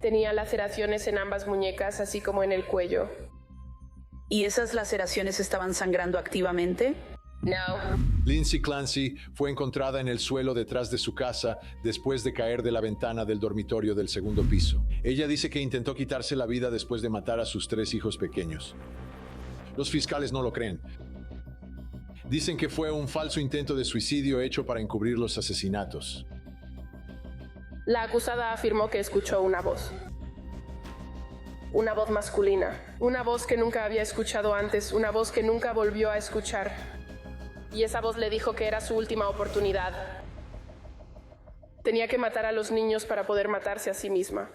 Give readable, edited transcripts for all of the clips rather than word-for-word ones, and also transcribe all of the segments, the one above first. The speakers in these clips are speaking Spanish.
Tenía laceraciones en ambas muñecas, así como en el cuello. ¿Y esas laceraciones estaban sangrando activamente? No. Lindsay Clancy fue encontrada en el suelo detrás de su casa después de caer de la ventana del dormitorio del segundo piso. Ella dice que intentó quitarse la vida después de matar a sus 3 hijos pequeños. Los fiscales no lo creen. Dicen que fue un falso intento de suicidio hecho para encubrir los asesinatos. La acusada afirmó que escuchó una voz. Una voz masculina. Una voz que nunca había escuchado antes. Una voz que nunca volvió a escuchar. Y esa voz le dijo que era su última oportunidad. Tenía que matar a los niños para poder matarse a sí misma.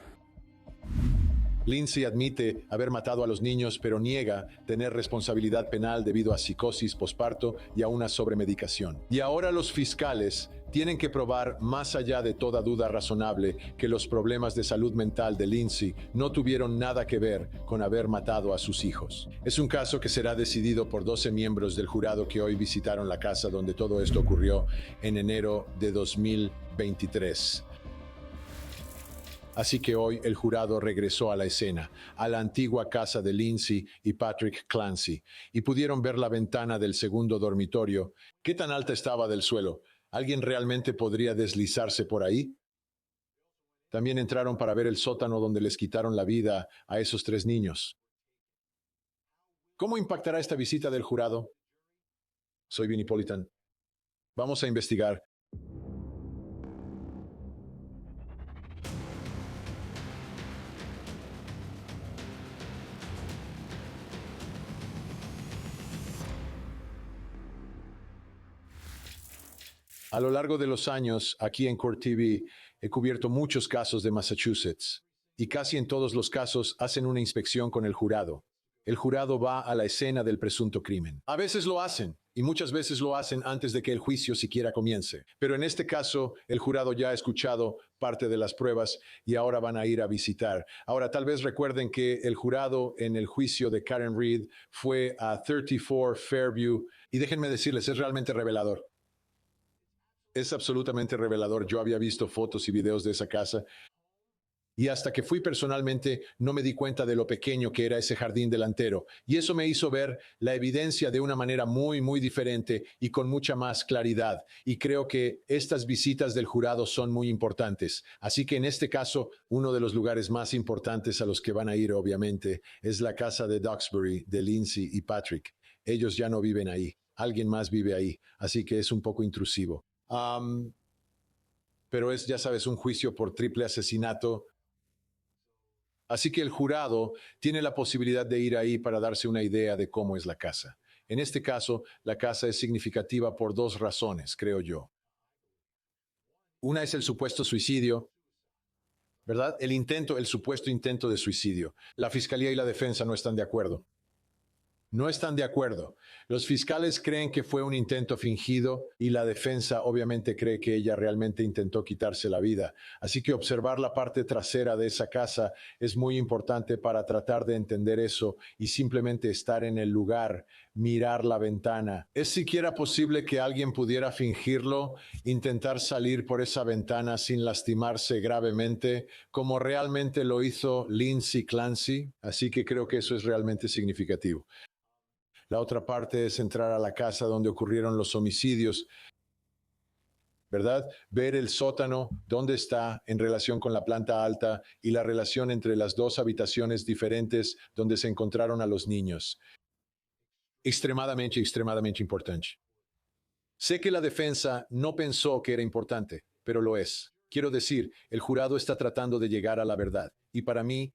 Lindsay admite haber matado a los niños, pero niega tener responsabilidad penal debido a psicosis posparto y a una sobremedicación. Y ahora los fiscales tienen que probar, más allá de toda duda razonable, que los problemas de salud mental de Lindsay no tuvieron nada que ver con haber matado a sus hijos. Es un caso que será decidido por 12 miembros del jurado que hoy visitaron la casa donde todo esto ocurrió en enero de 2023. Así que hoy el jurado regresó a la escena, a la antigua casa de Lindsay y Patrick Clancy, y pudieron ver la ventana del segundo dormitorio. ¿Qué tan alta estaba del suelo? ¿Alguien realmente podría deslizarse por ahí? También entraron para ver el sótano donde les quitaron la vida a esos 3 niños. ¿Cómo impactará esta visita del jurado? Soy Vinnie Politan. Vamos a investigar. A lo largo de los años, aquí en Court TV, he cubierto muchos casos de Massachusetts, y casi en todos los casos hacen una inspección con el jurado. El jurado va a la escena del presunto crimen. A veces lo hacen, y muchas veces lo hacen antes de que el juicio siquiera comience. Pero en este caso, el jurado ya ha escuchado parte de las pruebas y ahora van a ir a visitar. Ahora, tal vez recuerden que el jurado en el juicio de Karen Reed fue a 34 Fairview, y déjenme decirles, es realmente revelador. Es absolutamente revelador. Yo había visto fotos y videos de esa casa y hasta que fui personalmente no me di cuenta de lo pequeño que era ese jardín delantero. Y eso me hizo ver la evidencia de una manera muy diferente y con mucha más claridad. Y creo que estas visitas del jurado son muy importantes. Así que en este caso, uno de los lugares más importantes a los que van a ir, obviamente, es la casa de Duxbury, de Lindsay y Patrick. Ellos ya no viven ahí. Alguien más vive ahí. Así que es un poco intrusivo. Pero es, ya sabes, un juicio por triple asesinato. Así que el jurado tiene la posibilidad de ir ahí para darse una idea de cómo es la casa. En este caso, la casa es significativa por 2 razones, creo yo. Una es el supuesto suicidio, ¿verdad? El supuesto intento de suicidio. La fiscalía y la defensa no están de acuerdo. No están de acuerdo. Los fiscales creen que fue un intento fingido y la defensa obviamente cree que ella realmente intentó quitarse la vida. Así que observar la parte trasera de esa casa es muy importante para tratar de entender eso y simplemente estar en el lugar, mirar la ventana. ¿Es siquiera posible que alguien pudiera fingirlo, intentar salir por esa ventana sin lastimarse gravemente, como realmente lo hizo Lindsay Clancy? Así que creo que eso es realmente significativo. La otra parte es entrar a la casa donde ocurrieron los homicidios, ¿verdad? Ver el sótano, dónde está en relación con la planta alta y la relación entre las 2 habitaciones diferentes donde se encontraron a los niños. Extremadamente importante. Sé que la defensa no pensó que era importante, pero lo es. Quiero decir, el jurado está tratando de llegar a la verdad. Y para mí,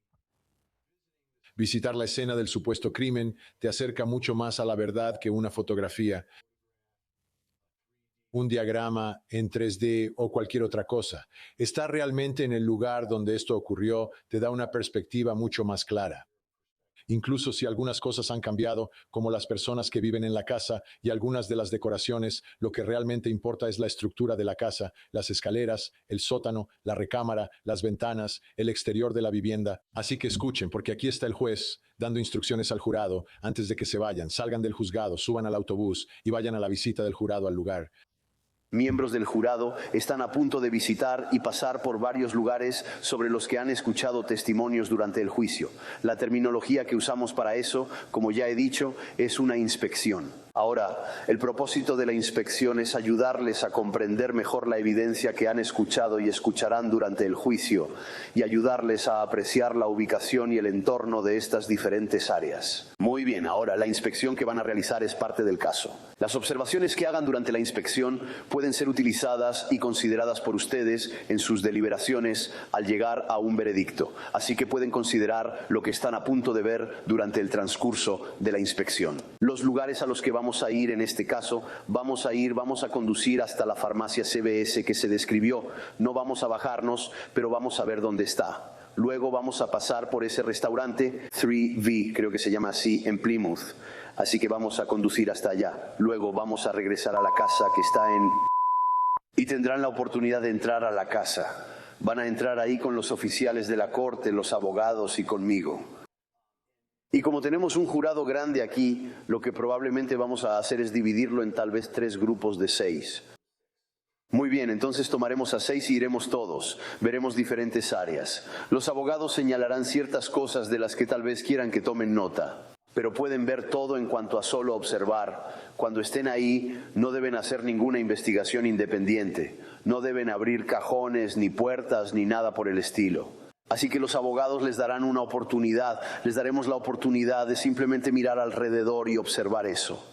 visitar la escena del supuesto crimen te acerca mucho más a la verdad que una fotografía, un diagrama en 3D o cualquier otra cosa. Estar realmente en el lugar donde esto ocurrió te da una perspectiva mucho más clara. Incluso si algunas cosas han cambiado, como las personas que viven en la casa y algunas de las decoraciones, lo que realmente importa es la estructura de la casa, las escaleras, el sótano, la recámara, las ventanas, el exterior de la vivienda. Así que escuchen, porque aquí está el juez dando instrucciones al jurado antes de que se vayan, salgan del juzgado, suban al autobús y vayan a la visita del jurado al lugar. Miembros del jurado están a punto de visitar y pasar por varios lugares sobre los que han escuchado testimonios durante el juicio. La terminología que usamos para eso, como ya he dicho, es una inspección. Ahora, el propósito de la inspección es ayudarles a comprender mejor la evidencia que han escuchado y escucharán durante el juicio y ayudarles a apreciar la ubicación y el entorno de estas diferentes áreas. Muy bien, ahora la inspección que van a realizar es parte del caso. Las observaciones que hagan durante la inspección pueden ser utilizadas y consideradas por ustedes en sus deliberaciones al llegar a un veredicto. Así que pueden considerar lo que están a punto de ver durante el transcurso de la inspección. Los lugares a los que vamos a ir en este caso, vamos a conducir hasta la farmacia CVS que se describió. No vamos a bajarnos, pero vamos a ver dónde está. Luego vamos a pasar por ese restaurante 3V, creo que se llama así, en Plymouth. Así que vamos a conducir hasta allá. Luego vamos a regresar a la casa que está en... Y tendrán la oportunidad de entrar a la casa. Van a entrar ahí con los oficiales de la corte, los abogados y conmigo. Y como tenemos un jurado grande aquí, lo que probablemente vamos a hacer es dividirlo en tal vez 3 grupos de 6. Muy bien, entonces tomaremos a 6 y iremos todos. Veremos diferentes áreas. Los abogados señalarán ciertas cosas de las que tal vez quieran que tomen nota. Pero pueden ver todo en cuanto a solo observar. Cuando estén ahí, no deben hacer ninguna investigación independiente. No deben abrir cajones, ni puertas, ni nada por el estilo. Así que los abogados les darán una oportunidad. Les daremos la oportunidad de simplemente mirar alrededor y observar eso.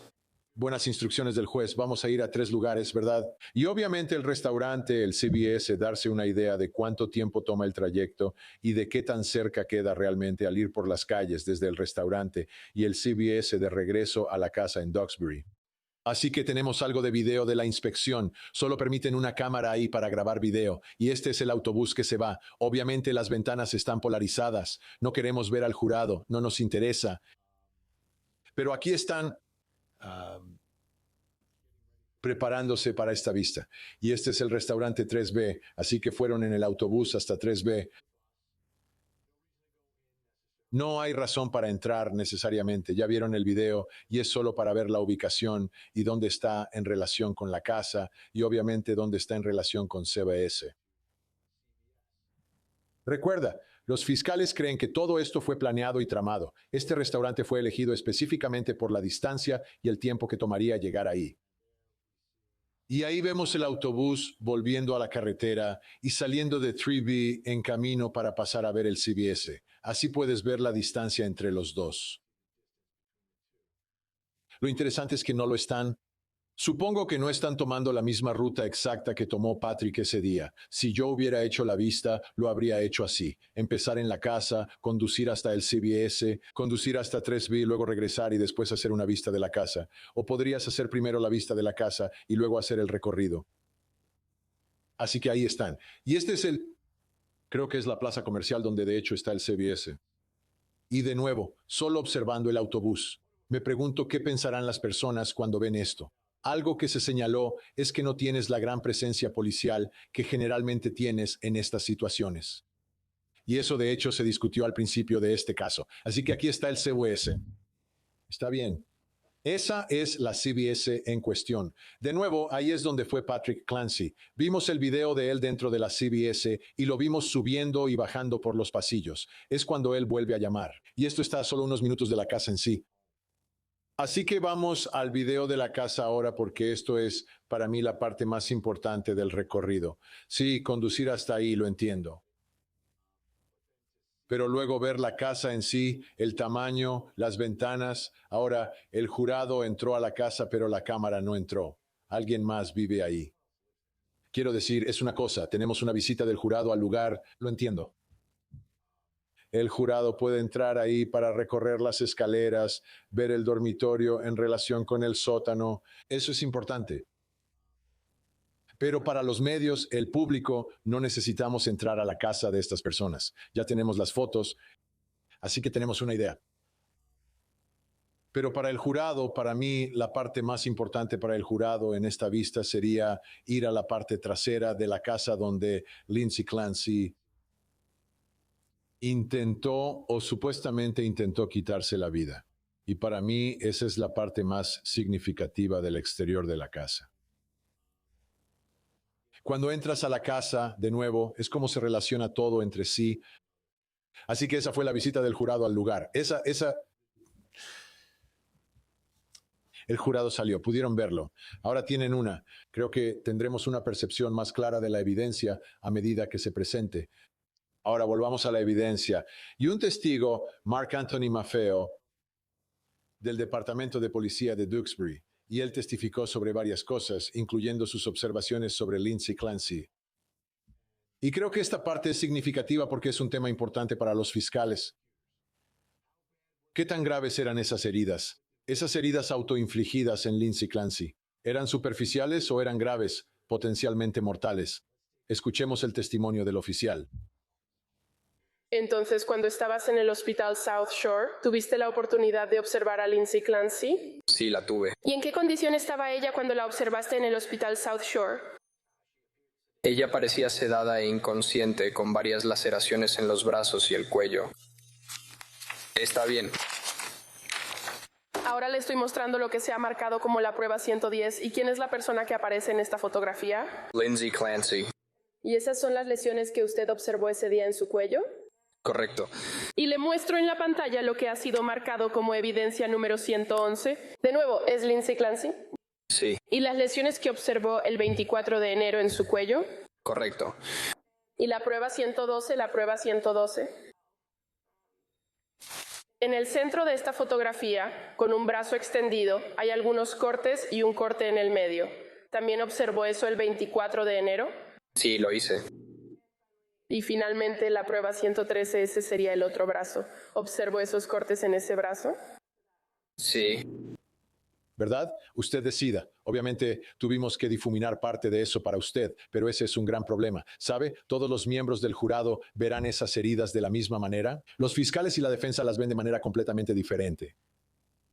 Buenas instrucciones del juez. Vamos a ir a 3 lugares, ¿verdad? Y obviamente el restaurante, el CVS, darse una idea de cuánto tiempo toma el trayecto y de qué tan cerca queda realmente al ir por las calles desde el restaurante y el CVS de regreso a la casa en Duxbury. Así que tenemos algo de video de la inspección. Solo permiten una cámara ahí para grabar video. Y este es el autobús que se va. Obviamente las ventanas están polarizadas. No queremos ver al jurado. No nos interesa. Pero aquí están... preparándose para esta vista. Y este es el restaurante 3B, así que fueron en el autobús hasta 3B. No hay razón para entrar necesariamente, ya vieron el video y es solo para ver la ubicación y dónde está en relación con la casa y obviamente dónde está en relación con CBS. Recuerda, los fiscales creen que todo esto fue planeado y tramado. Este restaurante fue elegido específicamente por la distancia y el tiempo que tomaría llegar ahí. Y ahí vemos el autobús volviendo a la carretera y saliendo de 3B en camino para pasar a ver el CBS. Así puedes ver la distancia entre los dos. Lo interesante es que no lo están. Supongo que no están tomando la misma ruta exacta que tomó Patrick ese día. Si yo hubiera hecho la vista, lo habría hecho así. Empezar en la casa, conducir hasta el CBS, conducir hasta 3B, luego regresar y después hacer una vista de la casa. O podrías hacer primero la vista de la casa y luego hacer el recorrido. Así que ahí están. Y este es creo que es la plaza comercial donde de hecho está el CBS. Y de nuevo, solo observando el autobús. Me pregunto qué pensarán las personas cuando ven esto. Algo que se señaló es que no tienes la gran presencia policial que generalmente tienes en estas situaciones. Y eso de hecho se discutió al principio de este caso. Así que aquí está el CBS. Está bien. Esa es la CBS en cuestión. De nuevo, ahí es donde fue Patrick Clancy. Vimos el video de él dentro de la CBS y lo vimos subiendo y bajando por los pasillos. Es cuando él vuelve a llamar. Y esto está a solo unos minutos de la casa en sí. Así que vamos al video de la casa ahora porque esto es para mí la parte más importante del recorrido. Sí, conducir hasta ahí lo entiendo. Pero luego ver la casa en sí, el tamaño, las ventanas. Ahora, el jurado entró a la casa pero la cámara no entró. Alguien más vive ahí. Quiero decir, es una cosa, tenemos una visita del jurado al lugar, lo entiendo. El jurado puede entrar ahí para recorrer las escaleras, ver el dormitorio en relación con el sótano. Eso es importante. Pero para los medios, el público, no necesitamos entrar a la casa de estas personas. Ya tenemos las fotos, así que tenemos una idea. Pero para el jurado, para mí, la parte más importante para el jurado en esta vista sería ir a la parte trasera de la casa donde Lindsay Clancy intentó o supuestamente intentó quitarse la vida. Y para mí esa es la parte más significativa del exterior de la casa. Cuando entras a la casa, de nuevo, es como se relaciona todo entre sí. Así que esa fue la visita del jurado al lugar. El jurado salió, pudieron verlo. Ahora tienen una. Creo que tendremos una percepción más clara de la evidencia a medida que se presente. Ahora volvamos a la evidencia. Y un testigo, Mark Anthony Maffeo, del Departamento de Policía de Duxbury, y él testificó sobre varias cosas, incluyendo sus observaciones sobre Lindsay Clancy. Y creo que esta parte es significativa porque es un tema importante para los fiscales. ¿Qué tan graves eran esas heridas? Esas heridas autoinfligidas en Lindsay Clancy, ¿eran superficiales o eran graves, potencialmente mortales? Escuchemos el testimonio del oficial. Entonces, cuando estabas en el hospital South Shore, ¿tuviste la oportunidad de observar a Lindsay Clancy? Sí, la tuve. ¿Y en qué condición estaba ella cuando la observaste en el hospital South Shore? Ella parecía sedada e inconsciente, con varias laceraciones en los brazos y el cuello. Está bien. Ahora le estoy mostrando lo que se ha marcado como la prueba 110. ¿Y quién es la persona que aparece en esta fotografía? Lindsay Clancy. ¿Y esas son las lesiones que usted observó ese día en su cuello? Correcto. Y le muestro en la pantalla lo que ha sido marcado como evidencia número 111. De nuevo, ¿es Lindsay Clancy? Sí. ¿Y las lesiones que observó el 24 de enero en su cuello? Correcto. ¿Y la prueba 112, la prueba 112? En el centro de esta fotografía, con un brazo extendido, hay algunos cortes y un corte en el medio. ¿También observó eso el 24 de enero? Sí, lo hice. Y finalmente la prueba 113, ese sería el otro brazo. ¿Observó esos cortes en ese brazo? Sí. ¿Verdad? Usted decida. Obviamente tuvimos que difuminar parte de eso para usted, pero ese es un gran problema. ¿Sabe? Todos los miembros del jurado verán esas heridas de la misma manera. Los fiscales y la defensa las ven de manera completamente diferente.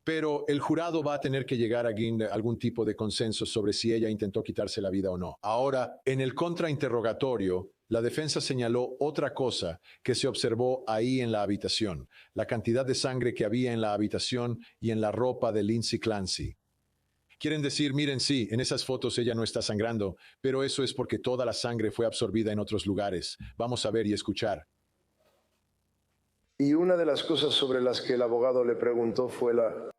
Pero el jurado va a tener que llegar a algún tipo de consenso sobre si ella intentó quitarse la vida o no. Ahora, en el contrainterrogatorio, la defensa señaló otra cosa que se observó ahí en la habitación, la cantidad de sangre que había en la habitación y en la ropa de Lindsay Clancy. Quieren decir, miren, sí, en esas fotos ella no está sangrando, pero eso es porque toda la sangre fue absorbida en otros lugares. Vamos a ver y escuchar. Y una de las cosas sobre las que el abogado le preguntó fue la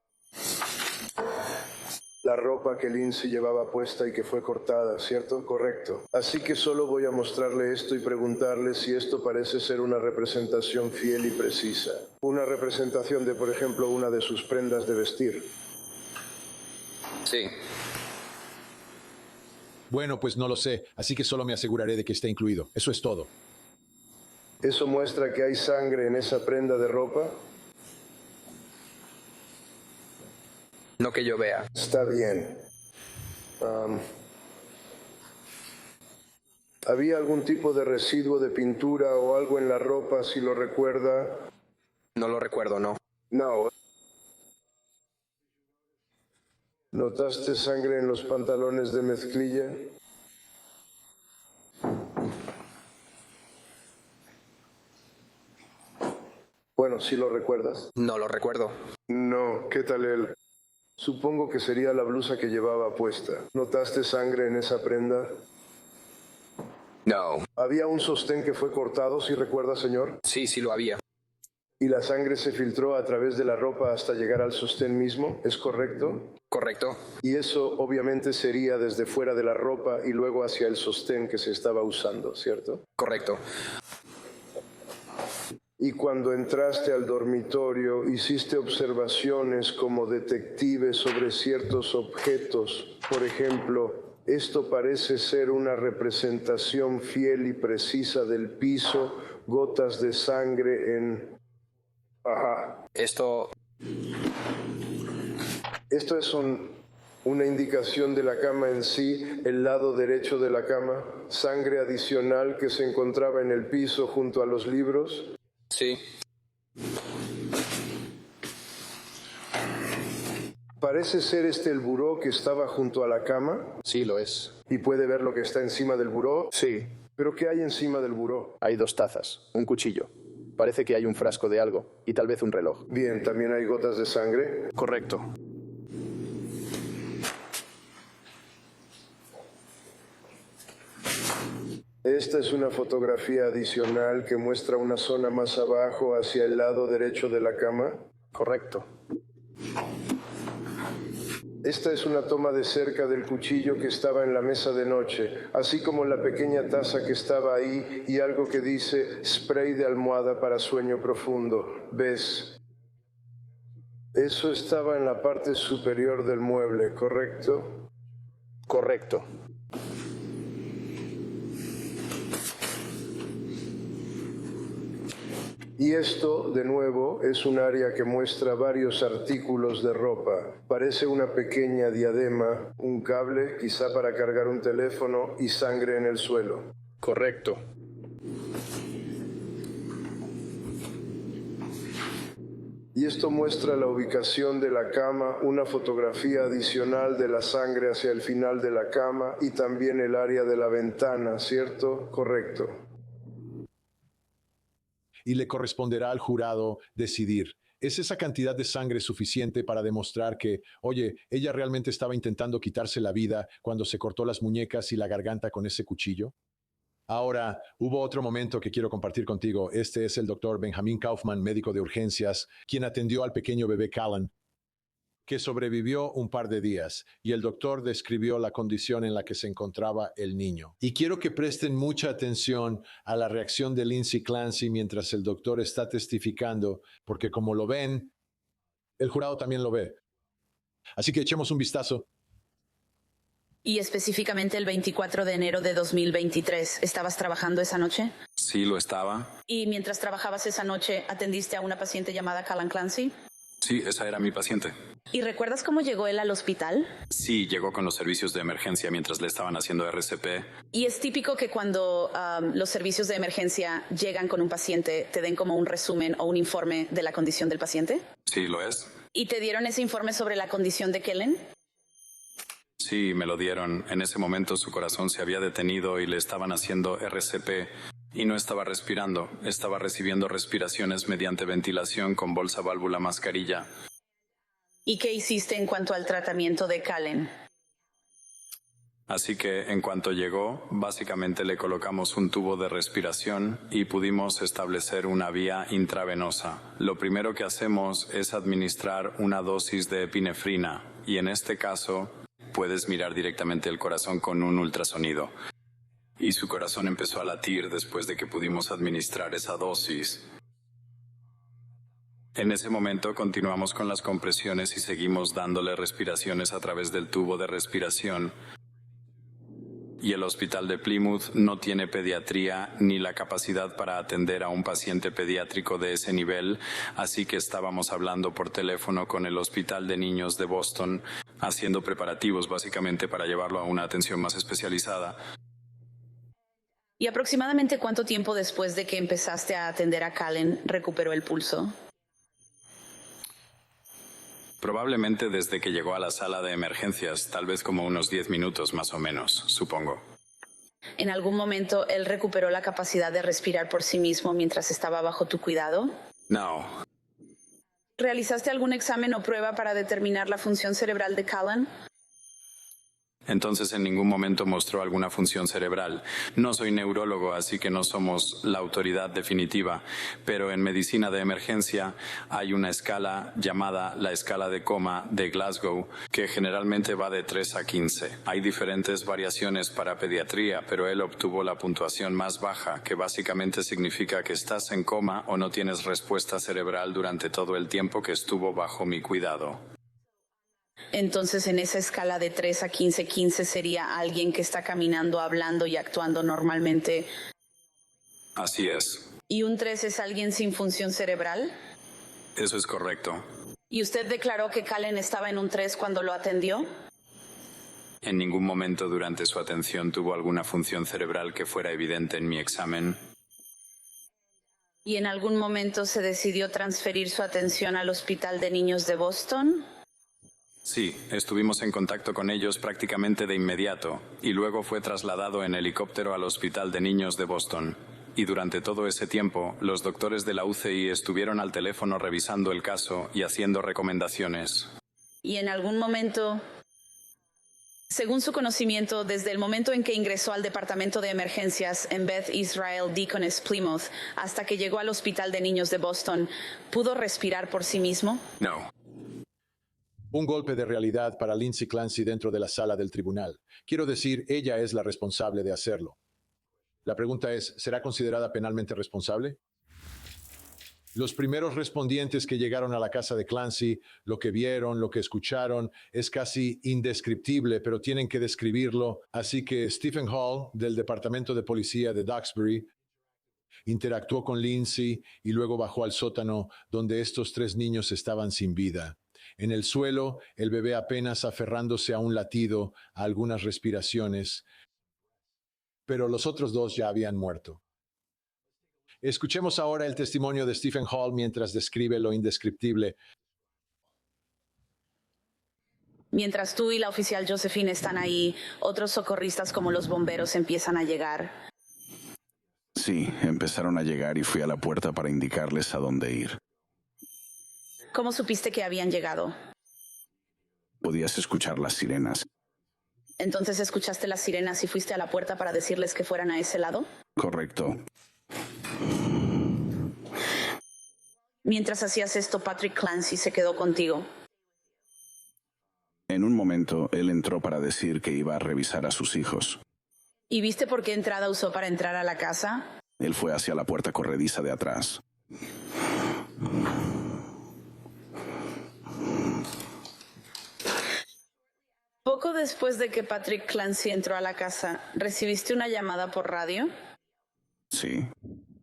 ropa que Lindsay llevaba puesta y que fue cortada, ¿cierto? Correcto. Así que solo voy a mostrarle esto y preguntarle si esto parece ser una representación fiel y precisa. Una representación de, por ejemplo, una de sus prendas de vestir. Sí. Bueno, pues no lo sé, así que solo me aseguraré de que esté incluido. Eso es todo. ¿Eso muestra que hay sangre en esa prenda de ropa? No que yo vea. Está bien. ¿Había algún tipo de residuo de pintura o algo en la ropa, si lo recuerda? No lo recuerdo, no. No. ¿Notaste sangre en los pantalones de mezclilla? Bueno, ¿sí lo recuerdas? No lo recuerdo. No, ¿qué tal él? Supongo que sería la blusa que llevaba puesta. ¿Notaste sangre en esa prenda? No. ¿Había un sostén que fue cortado, si recuerda, señor? Sí, sí lo había. ¿Y la sangre se filtró a través de la ropa hasta llegar al sostén mismo? ¿Es correcto? Correcto. Y eso obviamente sería desde fuera de la ropa y luego hacia el sostén que se estaba usando, ¿cierto? Correcto. Y cuando entraste al dormitorio, hiciste observaciones como detective sobre ciertos objetos. Por ejemplo, esto parece ser una representación fiel y precisa del piso, gotas de sangre en... Ajá. Esto Esto es una indicación de la cama en sí, el lado derecho de la cama, sangre adicional que se encontraba en el piso junto a los libros. sí. Parece ser este el buró que estaba junto a la cama. Sí, lo es. ¿Y puede ver lo que está encima del buró? Sí. ¿Pero qué hay encima del buró? Hay 2 tazas, un cuchillo. Parece que hay un frasco de algo y tal vez un reloj. Bien, ¿también hay gotas de sangre? Correcto. Esta es una fotografía adicional que muestra una zona más abajo hacia el lado derecho de la cama. Correcto. Esta es una toma de cerca del cuchillo que estaba en la mesa de noche, así como la pequeña taza que estaba ahí y algo que dice spray de almohada para sueño profundo. ¿Ves? Eso estaba en la parte superior del mueble, ¿correcto? Correcto. Y esto, de nuevo, es un área que muestra varios artículos de ropa. Parece una pequeña diadema, un cable, quizá para cargar un teléfono, y sangre en el suelo. Correcto. Y esto muestra la ubicación de la cama, una fotografía adicional de la sangre hacia el final de la cama y también el área de la ventana, ¿cierto? Correcto. Y le corresponderá al jurado decidir, ¿es esa cantidad de sangre suficiente para demostrar que, oye, ella realmente estaba intentando quitarse la vida cuando se cortó las muñecas y la garganta con ese cuchillo? Ahora, hubo otro momento que quiero compartir contigo. Este es el doctor Benjamin Kaufman, médico de urgencias, quien atendió al pequeño bebé Callan, que sobrevivió un par de días, y el doctor describió la condición en la que se encontraba el niño. Y quiero que presten mucha atención a la reacción de Lindsay Clancy mientras el doctor está testificando, porque como lo ven, el jurado también lo ve. Así que echemos un vistazo. Y específicamente el 24 de enero de 2023, ¿estabas trabajando esa noche? Sí, lo estaba. Y mientras trabajabas esa noche, ¿atendiste a una paciente llamada Callan Clancy? Sí, esa era mi paciente. ¿Y recuerdas cómo llegó él al hospital? Sí, llegó con los servicios de emergencia mientras le estaban haciendo RCP. Y es típico que cuando los servicios de emergencia llegan con un paciente, te den como un resumen o un informe de la condición del paciente. Sí, lo es. ¿Y te dieron ese informe sobre la condición de Kellen? Sí, me lo dieron. En ese momento su corazón se había detenido y le estaban haciendo RCP y no estaba respirando. Estaba recibiendo respiraciones mediante ventilación con bolsa, válvula, mascarilla. ¿Y qué hiciste en cuanto al tratamiento de Kellen? Así que en cuanto llegó, básicamente le colocamos un tubo de respiración y pudimos establecer una vía intravenosa. Lo primero que hacemos es administrar una dosis de epinefrina y en este caso puedes mirar directamente el corazón con un ultrasonido. Y su corazón empezó a latir después de que pudimos administrar esa dosis. En ese momento continuamos con las compresiones y seguimos dándole respiraciones a través del tubo de respiración. Y el hospital de Plymouth no tiene pediatría ni la capacidad para atender a un paciente pediátrico de ese nivel, así que estábamos hablando por teléfono con el hospital de niños de Boston, haciendo preparativos básicamente para llevarlo a una atención más especializada. ¿Y aproximadamente cuánto tiempo después de que empezaste a atender a Kellen recuperó el pulso? Probablemente desde que llegó a la sala de emergencias, tal vez como unos 10 minutos más o menos, supongo. ¿En algún momento él recuperó la capacidad de respirar por sí mismo mientras estaba bajo tu cuidado? No. ¿Realizaste algún examen o prueba para determinar la función cerebral de Kellen? Entonces en ningún momento mostró alguna función cerebral. No soy neurólogo, así que no somos la autoridad definitiva, pero en medicina de emergencia hay una escala llamada la escala de coma de Glasgow, que generalmente va de 3 a 15. Hay diferentes variaciones para pediatría, pero él obtuvo la puntuación más baja, que básicamente significa que estás en coma o no tienes respuesta cerebral durante todo el tiempo que estuvo bajo mi cuidado. Entonces, en esa escala de 3 a 15, 15 sería alguien que está caminando, hablando y actuando normalmente. Así es. ¿Y un 3 es alguien sin función cerebral? Eso es correcto. ¿Y usted declaró que Kellen estaba en un 3 cuando lo atendió? En ningún momento durante su atención tuvo alguna función cerebral que fuera evidente en mi examen. ¿Y en algún momento se decidió transferir su atención al Hospital de Niños de Boston? Sí, estuvimos en contacto con ellos prácticamente de inmediato, y luego fue trasladado en helicóptero al Hospital de Niños de Boston. Y durante todo ese tiempo, los doctores de la UCI estuvieron al teléfono revisando el caso y haciendo recomendaciones. ¿Y en algún momento Según su conocimiento, desde el momento en que ingresó al departamento de emergencias en Beth Israel Deaconess Plymouth hasta que llegó al hospital de niños de Boston, ¿pudo respirar por sí mismo? No. Un golpe de realidad para Lindsay Clancy dentro de la sala del tribunal. Quiero decir, ella es la responsable de hacerlo. La pregunta es, ¿será considerada penalmente responsable? Los primeros respondientes que llegaron a la casa de Clancy, lo que vieron, lo que escucharon, es casi indescriptible, pero tienen que describirlo. Así que Stephen Hall, del Departamento de Policía de Duxbury, interactuó con Lindsay y luego bajó al sótano donde estos 3 niños estaban sin vida. En el suelo, el bebé apenas aferrándose a un latido, a algunas respiraciones, pero los otros 2 ya habían muerto. Escuchemos ahora el testimonio de Stephen Hall mientras describe lo indescriptible. Mientras tú y la oficial Josephine están ahí, otros socorristas como los bomberos empiezan a llegar. Sí, empezaron a llegar y fui a la puerta para indicarles a dónde ir. ¿Cómo supiste que habían llegado? Podías escuchar las sirenas. Entonces escuchaste las sirenas y fuiste a la puerta para decirles que fueran a ese lado. Correcto. Mientras hacías esto, Patrick Clancy se quedó contigo. En un momento, él entró para decir que iba a revisar a sus hijos. ¿Y viste por qué entrada usó para entrar a la casa? Él fue hacia la puerta corrediza de atrás. Poco después de que Patrick Clancy entró a la casa, ¿recibiste una llamada por radio? Sí.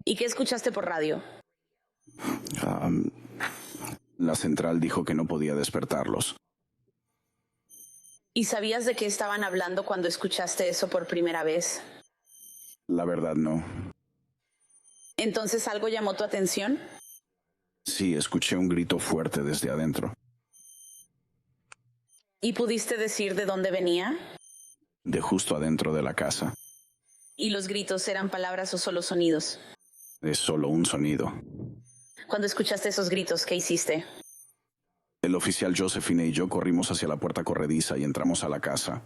¿Y qué escuchaste por radio? La central dijo que no podía despertarlos. ¿Y sabías de qué estaban hablando cuando escuchaste eso por primera vez? La verdad, no. ¿Entonces algo llamó tu atención? Sí, escuché un grito fuerte desde adentro. ¿Y pudiste decir de dónde venía? De justo adentro de la casa. ¿Y los gritos eran palabras o solo sonidos? Es solo un sonido. Cuando escuchaste esos gritos, ¿qué hiciste? El oficial Josephine y yo corrimos hacia la puerta corrediza y entramos a la casa.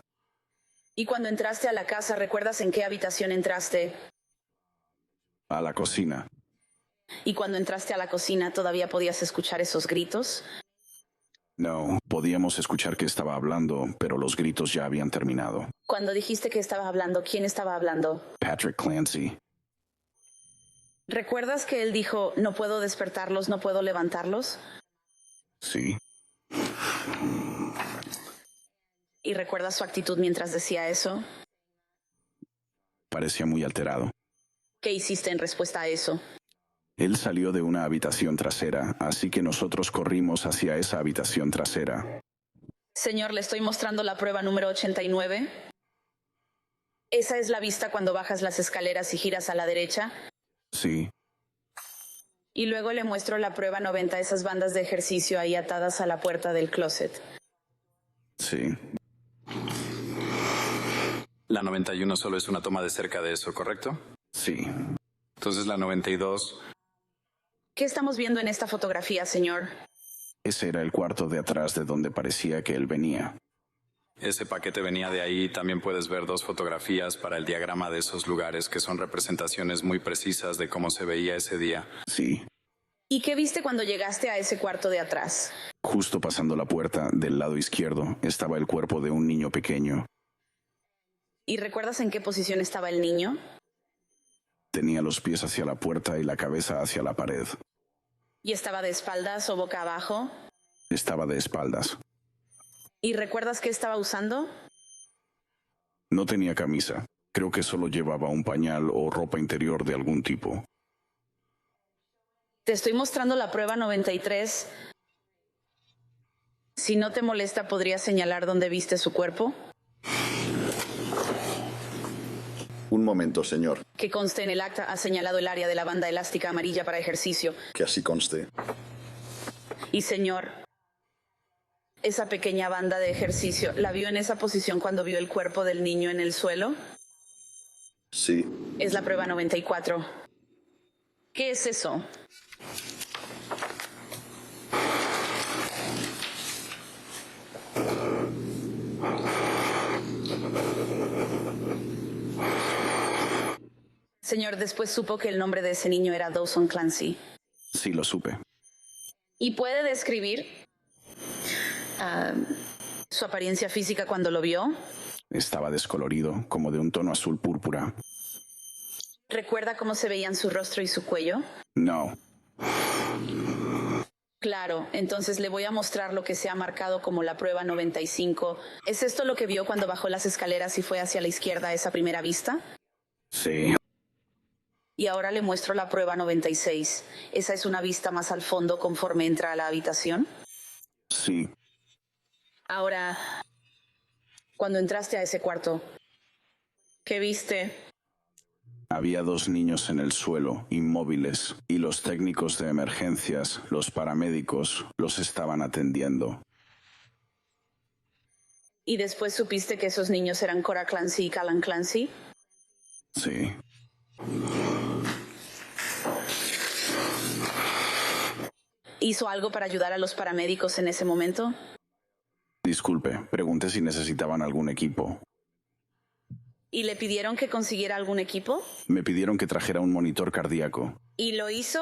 ¿Y cuando entraste a la casa, recuerdas en qué habitación entraste? A la cocina. ¿Y cuando entraste a la cocina, todavía podías escuchar esos gritos? No, podíamos escuchar que estaba hablando, pero los gritos ya habían terminado. Cuando dijiste que estaba hablando, ¿quién estaba hablando? Patrick Clancy. ¿Recuerdas que él dijo, no puedo despertarlos, no puedo levantarlos? Sí. ¿Y recuerdas su actitud mientras decía eso? Parecía muy alterado. ¿Qué hiciste en respuesta a eso? Él salió de una habitación trasera, así que nosotros corrimos hacia esa habitación trasera. Señor, le estoy mostrando la prueba número 89. ¿Esa es la vista cuando bajas las escaleras y giras a la derecha? Sí. Y luego le muestro la prueba 90, esas bandas de ejercicio ahí atadas a la puerta del closet. Sí. La 91 solo es una toma de cerca de eso, ¿correcto? Sí. Entonces la 92... ¿Qué estamos viendo en esta fotografía, señor? Ese era el cuarto de atrás de donde parecía que él venía. Ese paquete venía de ahí. También puedes ver 2 fotografías para el diagrama de esos lugares que son representaciones muy precisas de cómo se veía ese día. Sí. ¿Y qué viste cuando llegaste a ese cuarto de atrás? Justo pasando la puerta, del lado izquierdo, estaba el cuerpo de un niño pequeño. ¿Y recuerdas en qué posición estaba el niño? Tenía los pies hacia la puerta y la cabeza hacia la pared. ¿Y estaba de espaldas o boca abajo? Estaba de espaldas. ¿Y recuerdas qué estaba usando? No tenía camisa. Creo que solo llevaba un pañal o ropa interior de algún tipo. Te estoy mostrando la prueba 93. Si no te molesta, ¿podrías señalar dónde viste su cuerpo? Un momento, señor. Que conste en el acta, ha señalado el área de la banda elástica amarilla para ejercicio. Que así conste. Y señor, esa pequeña banda de ejercicio, ¿la vio en esa posición cuando vio el cuerpo del niño en el suelo? Sí. Es la prueba 94. ¿Qué es eso? Señor, después supo que el nombre de ese niño era Dawson Clancy. Sí, lo supe. ¿Y puede describir su apariencia física cuando lo vio? Estaba descolorido, como de un tono azul púrpura. ¿Recuerda cómo se veían su rostro y su cuello? No. Claro, entonces le voy a mostrar lo que se ha marcado como la prueba 95. ¿Es esto lo que vio cuando bajó las escaleras y fue hacia la izquierda a esa primera vista? Sí. Y ahora le muestro la prueba 96. ¿Esa es una vista más al fondo conforme entra a la habitación? Sí. Ahora, cuando entraste a ese cuarto, ¿qué viste? Había 2 niños en el suelo, inmóviles, y los técnicos de emergencias, los paramédicos, los estaban atendiendo. ¿Y después supiste que esos niños eran Cora Clancy y Callan Clancy? Sí. ¿Hizo algo para ayudar a los paramédicos en ese momento? Disculpe, pregunté si necesitaban algún equipo. ¿Y le pidieron que consiguiera algún equipo? Me pidieron que trajera un monitor cardíaco. ¿Y lo hizo?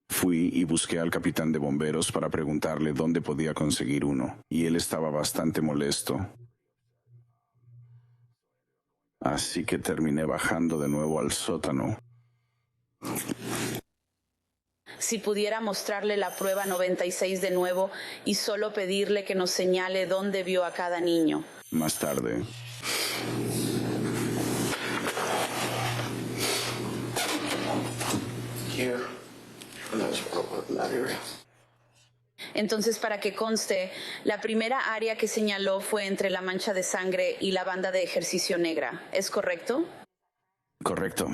Fui y busqué al capitán de bomberos para preguntarle dónde podía conseguir uno, y él estaba bastante molesto. Así que terminé bajando de nuevo al sótano. Si pudiera mostrarle la prueba 96 de nuevo y solo pedirle que nos señale dónde vio a cada niño. Más tarde. Entonces, para que conste, la primera área que señaló fue entre la mancha de sangre y la banda de ejercicio negra, ¿es correcto? Correcto.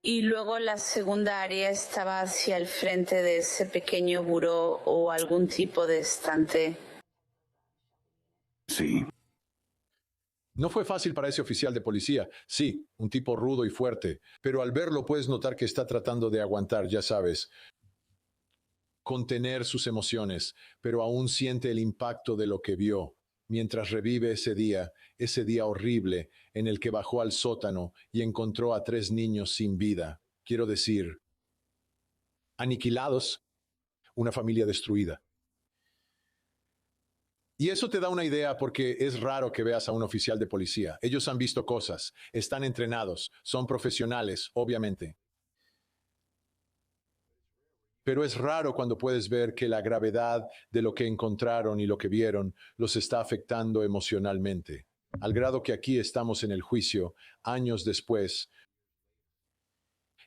Y luego la segunda área estaba hacia el frente de ese pequeño buró o algún tipo de estante. Sí. No fue fácil para ese oficial de policía. Sí, un tipo rudo y fuerte, pero al verlo puedes notar que está tratando de aguantar, ya sabes, contener sus emociones, pero aún siente el impacto de lo que vio, mientras revive ese día horrible en el que bajó al sótano y encontró a 3 niños sin vida. Quiero decir, aniquilados, una familia destruida. Y eso te da una idea porque es raro que veas a un oficial de policía. Ellos han visto cosas, están entrenados, son profesionales, obviamente. Pero es raro cuando puedes ver que la gravedad de lo que encontraron y lo que vieron los está afectando emocionalmente, al grado que aquí estamos en el juicio, años después,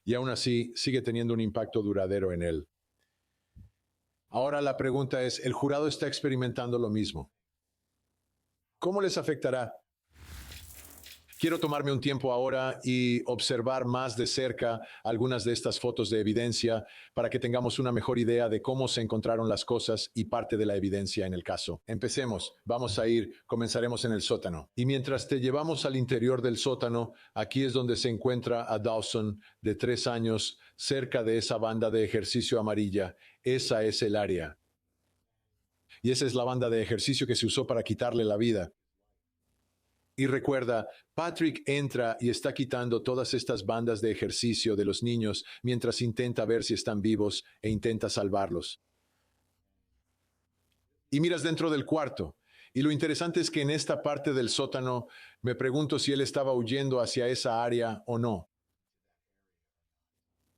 y aún así sigue teniendo un impacto duradero en él. Ahora la pregunta es, ¿el jurado está experimentando lo mismo? ¿Cómo les afectará? Quiero tomarme un tiempo ahora y observar más de cerca algunas de estas fotos de evidencia para que tengamos una mejor idea de cómo se encontraron las cosas y parte de la evidencia en el caso. Empecemos. Comenzaremos en el sótano. Y mientras te llevamos al interior del sótano, aquí es donde se encuentra a Dawson, de 3 años, cerca de esa banda de ejercicio amarilla. Esa es el área. Y esa es la banda de ejercicio que se usó para quitarle la vida. Y recuerda, Patrick entra y está quitando todas estas bandas de ejercicio de los niños mientras intenta ver si están vivos e intenta salvarlos. Y miras dentro del cuarto. Y lo interesante es que en esta parte del sótano me pregunto si él estaba huyendo hacia esa área o no.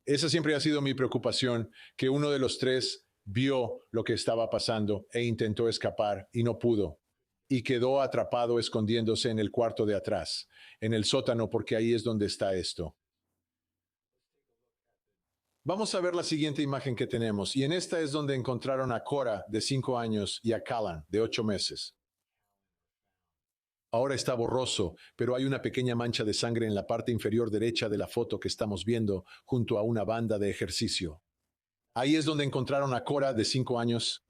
Esa siempre ha sido mi preocupación, que uno de los 3 vio lo que estaba pasando e intentó escapar y no pudo. Y quedó atrapado escondiéndose en el cuarto de atrás, en el sótano, porque ahí es donde está esto. Vamos a ver la siguiente imagen que tenemos, y en esta es donde encontraron a Cora, de 5 años, y a Callan, de 8 meses. Ahora está borroso, pero hay una pequeña mancha de sangre en la parte inferior derecha de la foto que estamos viendo, junto a una banda de ejercicio. Ahí es donde encontraron a Cora, de 5 años,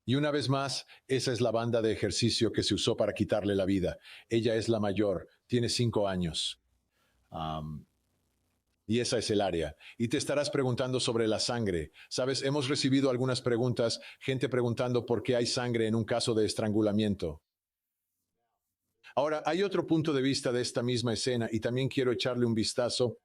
y una vez más, esa es la banda de ejercicio que se usó para quitarle la vida. Ella es la mayor, tiene 5 años. Y esa es el área. Y te estarás preguntando sobre la sangre. Sabes, hemos recibido algunas preguntas, gente preguntando por qué hay sangre en un caso de estrangulamiento. Ahora, hay otro punto de vista de esta misma escena y también quiero echarle un vistazo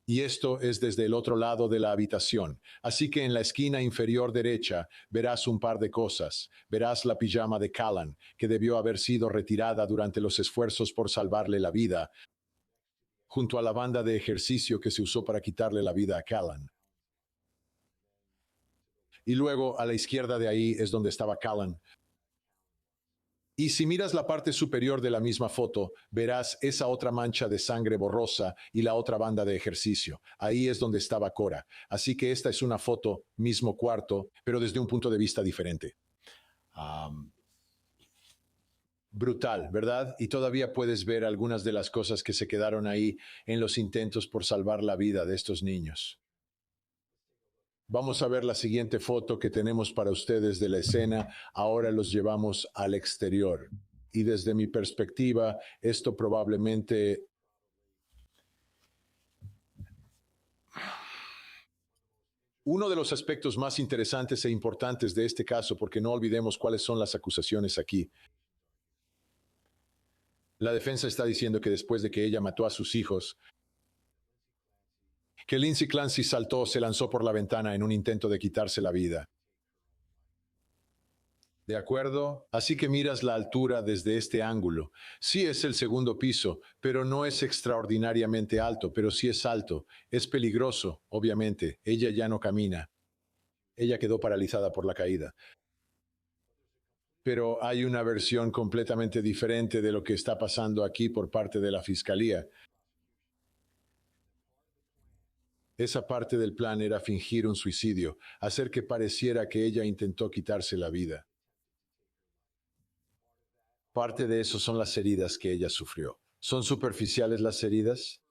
Y esto es desde el otro lado de la habitación. Así que en la esquina inferior derecha verás un par de cosas. Verás la pijama de Callan, que debió haber sido retirada durante los esfuerzos por salvarle la vida, junto a la banda de ejercicio que se usó para quitarle la vida a Callan. Y luego a la izquierda de ahí es donde estaba Callan. Y si miras la parte superior de la misma foto, verás esa otra mancha de sangre borrosa y la otra banda de ejercicio. Ahí es donde estaba Cora. Así que esta es una foto, mismo cuarto, pero desde un punto de vista diferente. Brutal, ¿verdad? Y todavía puedes ver algunas de las cosas que se quedaron ahí en los intentos por salvar la vida de estos niños. Vamos a ver la siguiente foto que tenemos para ustedes de la escena. Ahora los llevamos al exterior. Y desde mi perspectiva, esto probablemente... Uno de los aspectos más interesantes e importantes de este caso, porque no olvidemos cuáles son las acusaciones aquí. La defensa está diciendo que después de que ella mató a sus hijos, que Lindsay Clancy se lanzó por la ventana en un intento de quitarse la vida. ¿De acuerdo? Así que miras la altura desde este ángulo. Sí es el segundo piso, pero no es extraordinariamente alto, pero sí es alto. Es peligroso, obviamente. Ella ya no camina. Ella quedó paralizada por la caída. Pero hay una versión completamente diferente de lo que está pasando aquí por parte de la fiscalía. Esa parte del plan era fingir un suicidio, hacer que pareciera que ella intentó quitarse la vida. Parte de eso son las heridas que ella sufrió. ¿Son superficiales las heridas?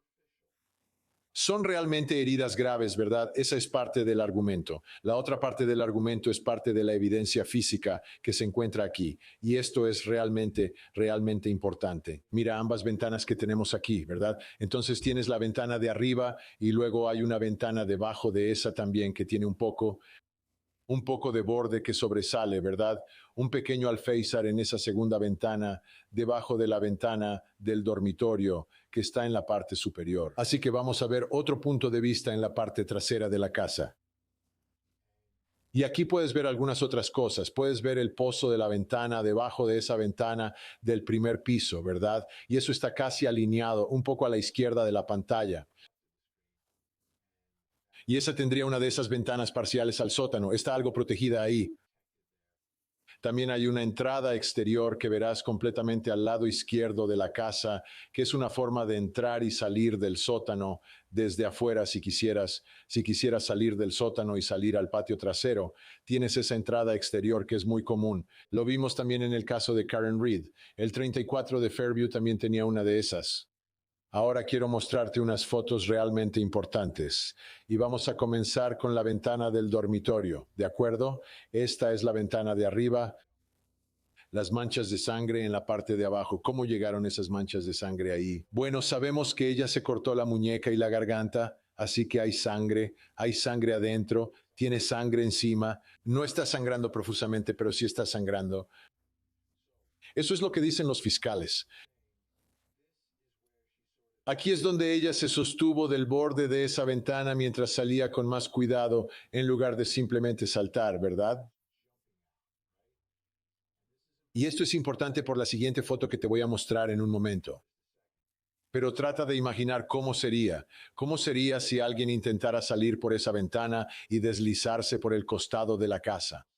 Son realmente heridas graves, ¿verdad? Esa es parte del argumento. La otra parte del argumento es parte de la evidencia física que se encuentra aquí. Y esto es realmente importante. Mira ambas ventanas que tenemos aquí, ¿verdad? Entonces tienes la ventana de arriba y luego hay una ventana debajo de esa también que tiene un poco de borde que sobresale, ¿verdad? Un pequeño alféizar en esa segunda ventana, debajo de la ventana del dormitorio, que está en la parte superior. Así que vamos a ver otro punto de vista en la parte trasera de la casa. Y aquí puedes ver algunas otras cosas. Puedes ver el pozo de la ventana, debajo de esa ventana del primer piso, ¿verdad? Y eso está casi alineado, un poco a la izquierda de la pantalla. Y esa tendría una de esas ventanas parciales al sótano. Está algo protegida ahí. También hay una entrada exterior que verás completamente al lado izquierdo de la casa, que es una forma de entrar y salir del sótano desde afuera si quisieras salir del sótano y salir al patio trasero. Tienes esa entrada exterior que es muy común. Lo vimos también en el caso de Karen Reed. El 34 de Fairview también tenía una de esas. Ahora quiero mostrarte unas fotos realmente importantes y vamos a comenzar con la ventana del dormitorio, ¿de acuerdo? Esta es la ventana de arriba, las manchas de sangre en la parte de abajo. ¿Cómo llegaron esas manchas de sangre ahí? Bueno, sabemos que ella se cortó la muñeca y la garganta, así que hay sangre adentro, tiene sangre encima, no está sangrando profusamente, pero sí está sangrando. Eso es lo que dicen los fiscales. Aquí es donde ella se sostuvo del borde de esa ventana mientras salía con más cuidado en lugar de simplemente saltar, ¿verdad? Y esto es importante por la siguiente foto que te voy a mostrar en un momento. Pero trata de imaginar cómo sería si alguien intentara salir por esa ventana y deslizarse por el costado de la casa,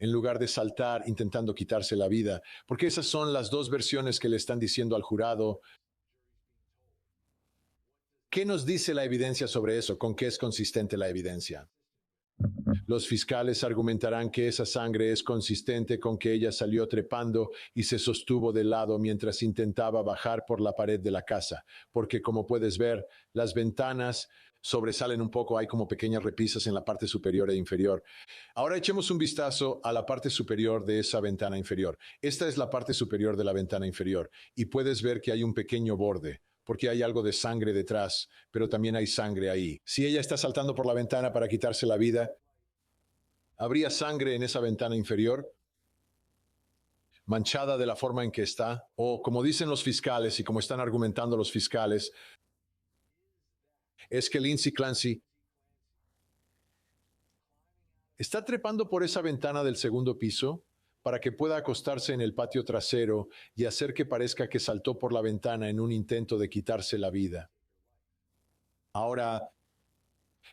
en lugar de saltar intentando quitarse la vida, porque esas son las dos versiones que le están diciendo al jurado. ¿Qué nos dice la evidencia sobre eso? ¿Con qué es consistente la evidencia? Los fiscales argumentarán que esa sangre es consistente con que ella salió trepando y se sostuvo de lado mientras intentaba bajar por la pared de la casa, porque como puedes ver, las ventanas sobresalen un poco, hay como pequeñas repisas en la parte superior e inferior. Ahora echemos un vistazo a la parte superior de esa ventana inferior. Esta es la parte superior de la ventana inferior y puedes ver que hay un pequeño borde, porque hay algo de sangre detrás, pero también hay sangre ahí. Si ella está saltando por la ventana para quitarse la vida, ¿habría sangre en esa ventana inferior? Manchada de la forma en que está, o como dicen los fiscales y como están argumentando los fiscales, es que Lindsay Clancy está trepando por esa ventana del segundo piso para que pueda acostarse en el patio trasero y hacer que parezca que saltó por la ventana en un intento de quitarse la vida. Ahora,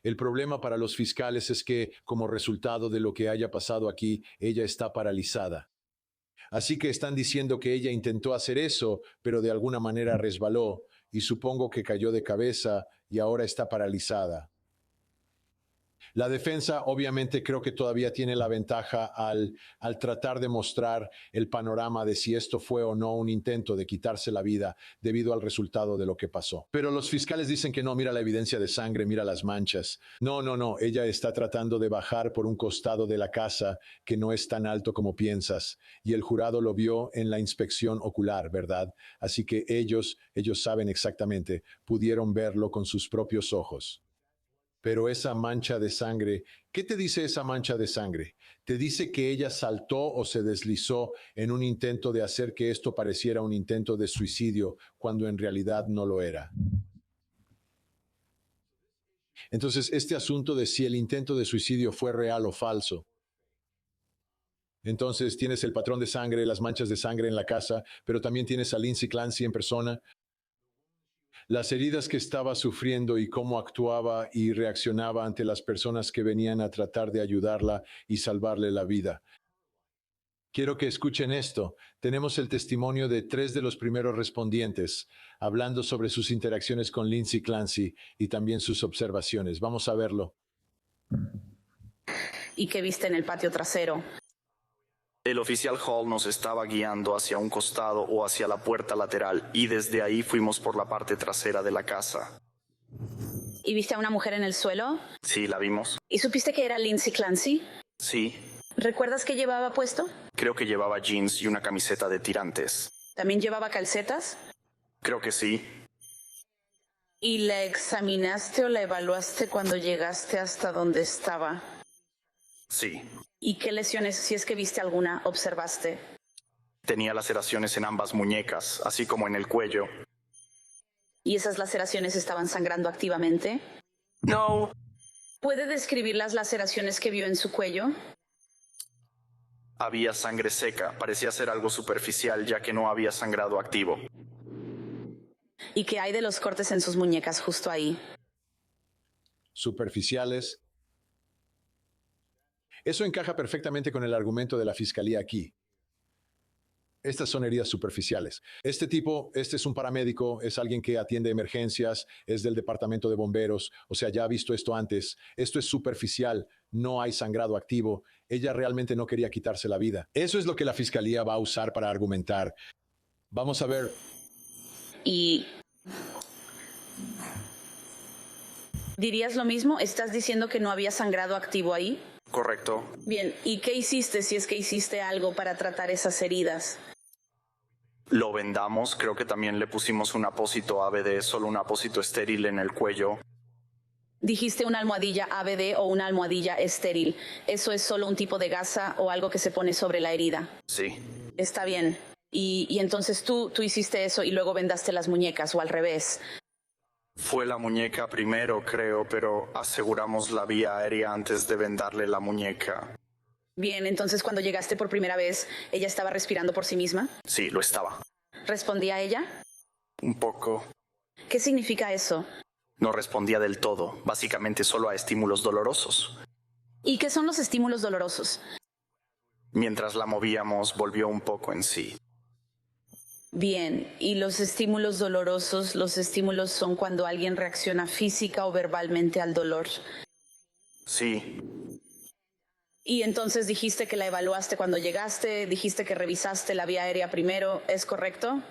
el problema para los fiscales es que, como resultado de lo que haya pasado aquí, ella está paralizada. Así que están diciendo que ella intentó hacer eso, pero de alguna manera resbaló, y supongo que cayó de cabeza y ahora está paralizada. La defensa obviamente creo que todavía tiene la ventaja al tratar de mostrar el panorama de si esto fue o no un intento de quitarse la vida debido al resultado de lo que pasó. Pero los fiscales dicen que no, mira la evidencia de sangre, mira las manchas. No, ella está tratando de bajar por un costado de la casa que no es tan alto como piensas, y el jurado lo vio en la inspección ocular, ¿verdad? Así que ellos saben exactamente, pudieron verlo con sus propios ojos. Pero esa mancha de sangre, ¿qué te dice esa mancha de sangre? ¿Te dice que ella saltó o se deslizó en un intento de hacer que esto pareciera un intento de suicidio cuando en realidad no lo era? Entonces, este asunto de si el intento de suicidio fue real o falso. Entonces, tienes el patrón de sangre, las manchas de sangre en la casa, pero también tienes a Lindsay Clancy en persona. Las heridas que estaba sufriendo y cómo actuaba y reaccionaba ante las personas que venían a tratar de ayudarla y salvarle la vida. Quiero que escuchen esto. Tenemos el testimonio de 3 de los primeros respondientes, hablando sobre sus interacciones con Lindsay Clancy y también sus observaciones. Vamos a verlo. ¿Y qué viste en el patio trasero? El oficial Hall nos estaba guiando hacia un costado o hacia la puerta lateral y desde ahí fuimos por la parte trasera de la casa. ¿Y viste a una mujer en el suelo? Sí, la vimos. ¿Y supiste que era Lindsay Clancy? Sí. ¿Recuerdas qué llevaba puesto? Creo que llevaba jeans y una camiseta de tirantes. ¿También llevaba calcetas? Creo que sí. ¿Y la examinaste o la evaluaste cuando llegaste hasta donde estaba? Sí. ¿Y qué lesiones, si es que viste alguna, observaste? Tenía laceraciones en ambas muñecas, así como en el cuello. ¿Y esas laceraciones estaban sangrando activamente? No. ¿Puede describir las laceraciones que vio en su cuello? Había sangre seca, parecía ser algo superficial ya que no había sangrado activo. ¿Y qué hay de los cortes en sus muñecas justo ahí? Superficiales. Eso encaja perfectamente con el argumento de la fiscalía aquí. Estas son heridas superficiales. Este es un paramédico, es alguien que atiende emergencias, es del departamento de bomberos, o sea, ya ha visto esto antes. Esto es superficial, no hay sangrado activo. Ella realmente no quería quitarse la vida. Eso es lo que la fiscalía va a usar para argumentar. Vamos a ver. ¿Y dirías lo mismo? ¿Estás diciendo que no había sangrado activo ahí? Correcto. Bien, ¿y qué hiciste si es que hiciste algo para tratar esas heridas? Lo vendamos, creo que también le pusimos un apósito ABD, solo un apósito estéril en el cuello. Dijiste una almohadilla ABD o una almohadilla estéril. ¿Eso es solo un tipo de gasa o algo que se pone sobre la herida? Sí. Está bien. Y entonces tú hiciste eso y luego vendaste las muñecas o al revés. Fue la muñeca primero, creo, pero aseguramos la vía aérea antes de vendarle la muñeca. Bien, entonces cuando llegaste por primera vez, ¿ella estaba respirando por sí misma? Sí, lo estaba. ¿Respondía ella? Un poco. ¿Qué significa eso? No respondía del todo, básicamente solo a estímulos dolorosos. ¿Y qué son los estímulos dolorosos? Mientras la movíamos, volvió un poco en sí. Bien, ¿y los estímulos dolorosos, los estímulos son cuando alguien reacciona física o verbalmente al dolor? Sí. Y entonces dijiste que la evaluaste cuando llegaste, dijiste que revisaste la vía aérea primero, ¿es correcto?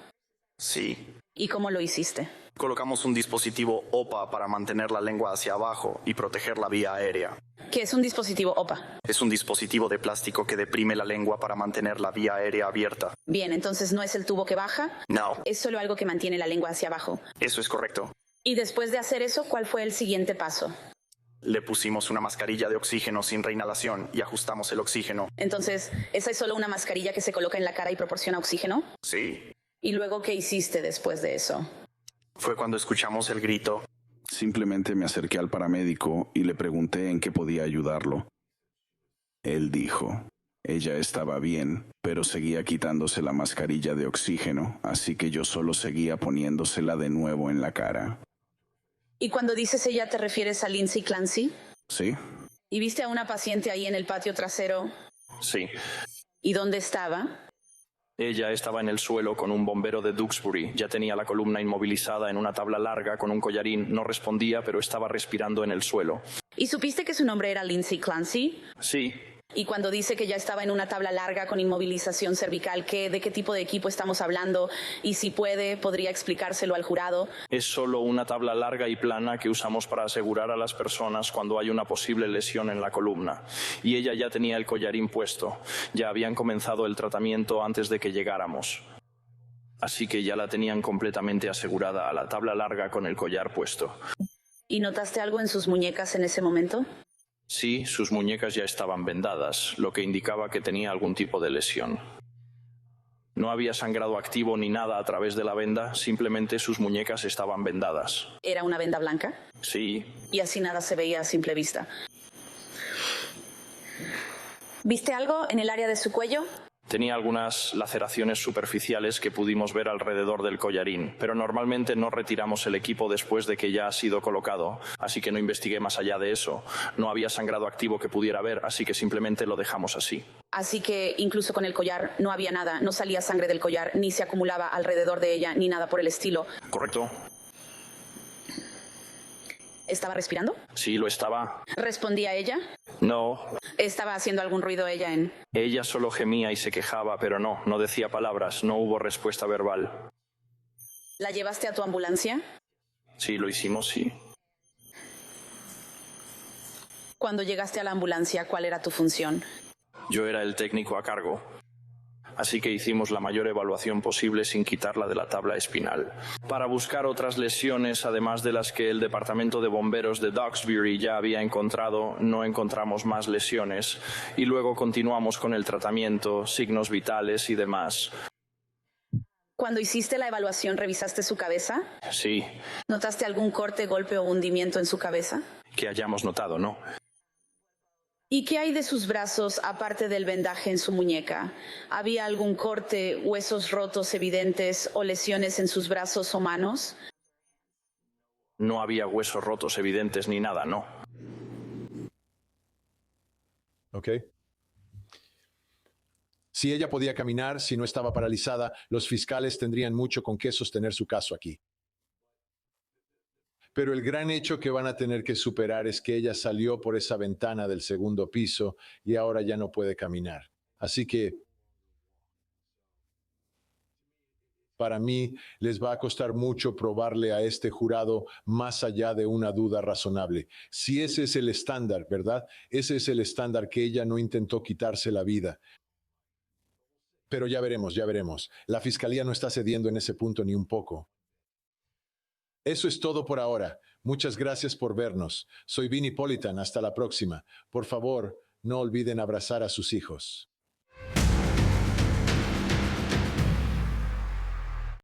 Sí. ¿Y cómo lo hiciste? Colocamos un dispositivo OPA para mantener la lengua hacia abajo y proteger la vía aérea. ¿Qué es un dispositivo OPA? Es un dispositivo de plástico que deprime la lengua para mantener la vía aérea abierta. Bien, entonces ¿no es el tubo que baja? No. Es solo algo que mantiene la lengua hacia abajo. Eso es correcto. Y después de hacer eso, ¿cuál fue el siguiente paso? Le pusimos una mascarilla de oxígeno sin reinhalación y ajustamos el oxígeno. Entonces, ¿esa es solo una mascarilla que se coloca en la cara y proporciona oxígeno? Sí. ¿Y luego qué hiciste después de eso? Fue cuando escuchamos el grito. Simplemente me acerqué al paramédico y le pregunté en qué podía ayudarlo. Él dijo, ella estaba bien, pero seguía quitándose la mascarilla de oxígeno, así que yo solo seguía poniéndosela de nuevo en la cara. ¿Y cuando dices ella te refieres a Lindsay Clancy? ¿Sí? ¿Y viste a una paciente ahí en el patio trasero? Sí. ¿Y dónde estaba? Ella estaba en el suelo con un bombero de Duxbury. Ya tenía la columna inmovilizada en una tabla larga con un collarín. No respondía, pero estaba respirando en el suelo. ¿Y supiste que su nombre era Lindsay Clancy? Sí. Y cuando dice que ya estaba en una tabla larga con inmovilización cervical, ¿de qué tipo de equipo estamos hablando? Y si podría explicárselo al jurado. Es solo una tabla larga y plana que usamos para asegurar a las personas cuando hay una posible lesión en la columna. Y ella ya tenía el collarín puesto. Ya habían comenzado el tratamiento antes de que llegáramos. Así que ya la tenían completamente asegurada a la tabla larga con el collar puesto. ¿Y notaste algo en sus muñecas en ese momento? Sí, sus muñecas ya estaban vendadas, lo que indicaba que tenía algún tipo de lesión. No había sangrado activo ni nada a través de la venda, simplemente sus muñecas estaban vendadas. ¿Era una venda blanca? Sí. Y así nada se veía a simple vista. ¿Viste algo en el área de su cuello? Tenía algunas laceraciones superficiales que pudimos ver alrededor del collarín, pero normalmente no retiramos el equipo después de que ya ha sido colocado, así que no investigué más allá de eso. No había sangrado activo que pudiera ver, así que simplemente lo dejamos así. Así que incluso con el collar no había nada, no salía sangre del collar, ni se acumulaba alrededor de ella, ni nada por el estilo. ¿Correcto? ¿Estaba respirando? Sí, lo estaba. ¿Respondía ella? No. ¿Estaba haciendo algún ruido ella en...? Ella solo gemía y se quejaba, pero no decía palabras, no hubo respuesta verbal. ¿La llevaste a tu ambulancia? Sí, lo hicimos, sí. Cuando llegaste a la ambulancia, ¿cuál era tu función? Yo era el técnico a cargo. Así que hicimos la mayor evaluación posible sin quitarla de la tabla espinal. Para buscar otras lesiones, además de las que el Departamento de Bomberos de Duxbury ya había encontrado, no encontramos más lesiones. Y luego continuamos con el tratamiento, signos vitales y demás. Cuando hiciste la evaluación, ¿revisaste su cabeza? Sí. ¿Notaste algún corte, golpe o hundimiento en su cabeza? Que hayamos notado, ¿no? ¿Y qué hay de sus brazos aparte del vendaje en su muñeca? ¿Había algún corte, huesos rotos evidentes o lesiones en sus brazos o manos? No había huesos rotos evidentes ni nada, no. Ok. Si ella podía caminar, si no estaba paralizada, los fiscales tendrían mucho con qué sostener su caso aquí. Pero el gran hecho que van a tener que superar es que ella salió por esa ventana del segundo piso y ahora ya no puede caminar. Así que, para mí, les va a costar mucho probarle a este jurado más allá de una duda razonable. Si ese es el estándar, ¿verdad? Ese es el estándar que ella no intentó quitarse la vida. Pero ya veremos, ya veremos. La fiscalía no está cediendo en ese punto ni un poco. Eso es todo por ahora. Muchas gracias por vernos. Soy Vinnie Politan. Hasta la próxima. Por favor, no olviden abrazar a sus hijos.